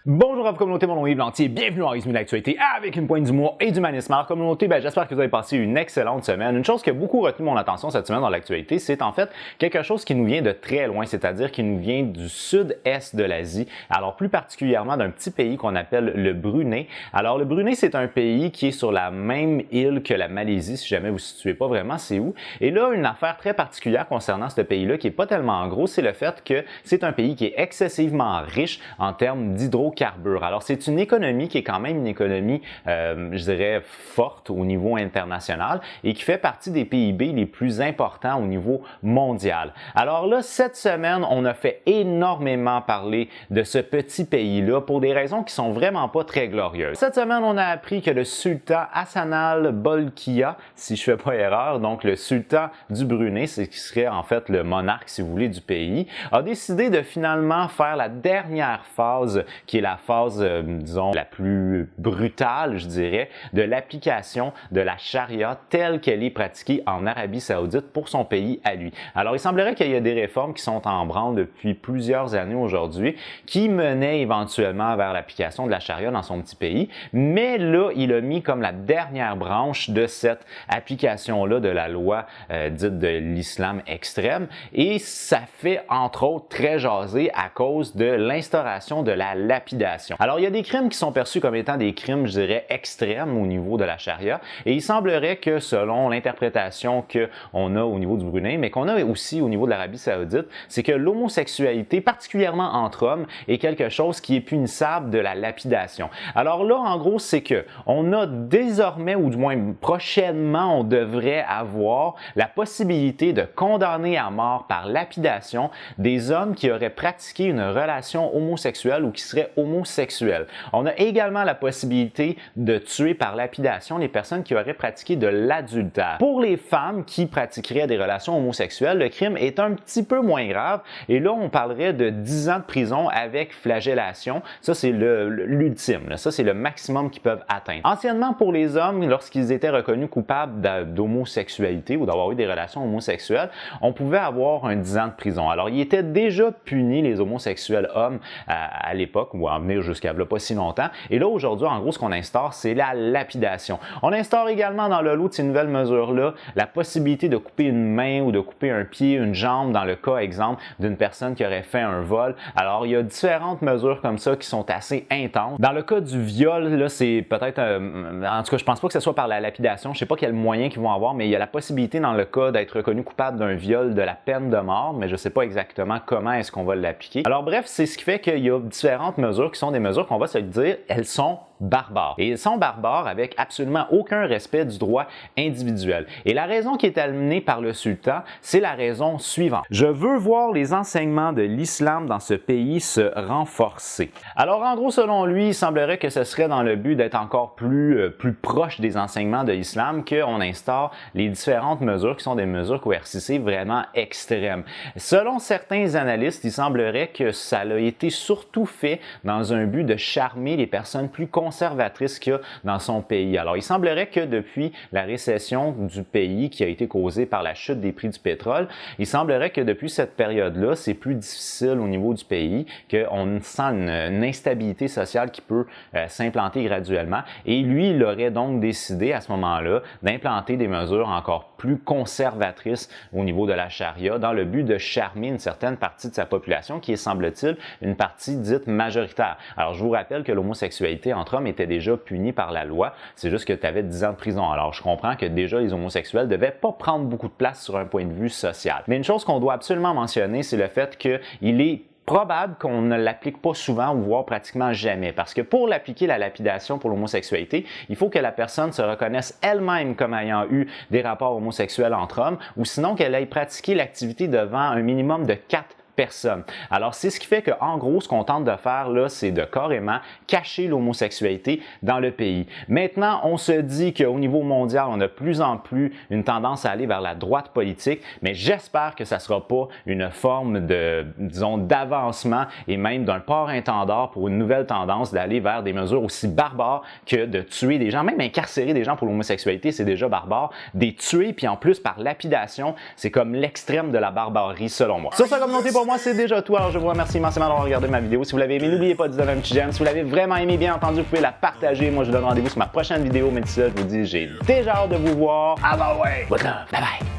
Bonjour à vous communauté, mon nom est Yves Lantier, bienvenue en résumé de l'actualité avec une pointe d'humour et d'humanisme. Alors communauté, j'espère que vous avez passé une excellente semaine. Une chose qui a beaucoup retenu mon attention cette semaine dans l'actualité, c'est en fait quelque chose qui nous vient de très loin, c'est-à-dire qui nous vient du sud-est de l'Asie, alors plus particulièrement d'un petit pays qu'on appelle le Brunei. Alors le Brunei, c'est un pays qui est sur la même île que la Malaisie, si jamais vous ne situez pas vraiment c'est où. Et là, une affaire très particulière concernant ce pays-là, qui est pas tellement gros, c'est le fait que c'est un pays qui est excessivement riche en termes d'hydrocarbures. Alors, c'est une économie qui est quand même une économie, je dirais, forte au niveau international et qui fait partie des PIB les plus importants au niveau mondial. Alors là, cette semaine, on a fait énormément parler de ce petit pays-là pour des raisons qui sont vraiment pas très glorieuses. Cette semaine, on a appris que le sultan Hassanal Bolkiah, si je fais pas erreur, donc le sultan du Brunei, c'est qui serait en fait le monarque, si vous voulez, du pays, a décidé de finalement faire la dernière phase qui est la phase, disons, la plus brutale, je dirais, de l'application de la charia telle qu'elle est pratiquée en Arabie Saoudite pour son pays à lui. Alors, il semblerait qu'il y a des réformes qui sont en branle depuis plusieurs années aujourd'hui, qui menaient éventuellement vers l'application de la charia dans son petit pays, mais là, il a mis comme la dernière branche de cette application-là de la loi dite de l'islam extrême, et ça fait, entre autres, très jaser à cause de l'instauration de la lapidation. Alors, il y a des crimes qui sont perçus comme étant des crimes, je dirais, extrêmes au niveau de la charia, et il semblerait que selon l'interprétation qu'on a au niveau du Brunei, mais qu'on a aussi au niveau de l'Arabie Saoudite, c'est que l'homosexualité, particulièrement entre hommes, est quelque chose qui est punissable de la lapidation. Alors là, en gros, c'est que on a désormais, ou du moins prochainement, on devrait avoir la possibilité de condamner à mort par lapidation des hommes qui auraient pratiqué une relation homosexuelle ou qui seraient homosexuels. On a également la possibilité de tuer par lapidation les personnes qui auraient pratiqué de l'adultère. Pour les femmes qui pratiqueraient des relations homosexuelles, le crime est un petit peu moins grave et là, on parlerait de 10 ans de prison avec flagellation. Ça, c'est l'ultime. Ça, c'est le maximum qu'ils peuvent atteindre. Anciennement, pour les hommes, lorsqu'ils étaient reconnus coupables d'homosexualité ou d'avoir eu des relations homosexuelles, on pouvait avoir un 10 ans de prison. Alors, ils étaient déjà punis, les homosexuels hommes, à l'époque, ou à en venir jusqu'à là pas si longtemps. Et là, aujourd'hui, en gros, ce qu'on instaure, c'est la lapidation. On instaure également dans le lot de ces nouvelles mesures-là la possibilité de couper une main ou de couper un pied, une jambe, dans le cas, exemple, d'une personne qui aurait fait un vol. Alors, il y a différentes mesures comme ça qui sont assez intenses. Dans le cas du viol, là, c'est peut-être, en tout cas, je pense pas que ce soit par la lapidation. Je sais pas quel moyen qu'ils vont avoir, mais il y a la possibilité, dans le cas d'être reconnu coupable d'un viol, de la peine de mort, mais je sais pas exactement comment est-ce qu'on va l'appliquer. Alors, bref, c'est ce qui fait qu'il y a différentes mesures qui sont des mesures qu'on va se dire, elles sont barbares. Et ils sont barbares avec absolument aucun respect du droit individuel. Et la raison qui est amenée par le sultan, c'est la raison suivante. Je veux voir les enseignements de l'islam dans ce pays se renforcer. Alors, en gros, selon lui, il semblerait que ce serait dans le but d'être encore plus proche des enseignements de l'islam qu'on instaure les différentes mesures qui sont des mesures coercitives vraiment extrêmes. Selon certains analystes, il semblerait que ça a été surtout fait dans un but de charmer les personnes plus conservatrices qu'il y a dans son pays. Alors, il semblerait que depuis la récession du pays qui a été causée par la chute des prix du pétrole, il semblerait que depuis cette période-là, c'est plus difficile au niveau du pays, qu'on sent une instabilité sociale qui peut s'implanter graduellement. Et lui, il aurait donc décidé à ce moment-là d'implanter des mesures encore plus conservatrices au niveau de la charia dans le but de charmer une certaine partie de sa population qui est, semble-t-il, une partie dite majoritaire. Alors, je vous rappelle que l'homosexualité entre hommes était déjà punie par la loi. C'est juste que tu avais 10 ans de prison. Alors, je comprends que déjà, les homosexuels ne devaient pas prendre beaucoup de place sur un point de vue social. Mais une chose qu'on doit absolument mentionner, c'est le fait qu'il est probable qu'on ne l'applique pas souvent ou voire pratiquement jamais. Parce que pour l'appliquer, la lapidation pour l'homosexualité, il faut que la personne se reconnaisse elle-même comme ayant eu des rapports homosexuels entre hommes ou sinon qu'elle ait pratiqué l'activité devant un minimum de 4 personne. Alors, c'est ce qui fait qu'en gros, ce qu'on tente de faire là, c'est de carrément cacher l'homosexualité dans le pays. Maintenant, on se dit qu'au niveau mondial, on a de plus en plus une tendance à aller vers la droite politique, mais j'espère que ça ne sera pas une forme de, disons, d'avancement et même d'un port-intendant pour une nouvelle tendance d'aller vers des mesures aussi barbares que de tuer des gens, même incarcérer des gens pour l'homosexualité, c'est déjà barbare. Des tuer, puis en plus par lapidation, c'est comme l'extrême de la barbarie selon moi. Sur ce, communauté, pour moi, c'est déjà tout. Alors, je vous remercie immensément d'avoir regardé ma vidéo. Si vous l'avez aimé, n'oubliez pas de donner un petit j'aime. Si vous l'avez vraiment aimé, bien entendu, vous pouvez la partager. Moi, je vous donne rendez-vous sur ma prochaine vidéo. Mais d'ici là, je vous dis, j'ai déjà hâte de vous voir. Ah bah ouais! Good love. Bye bye!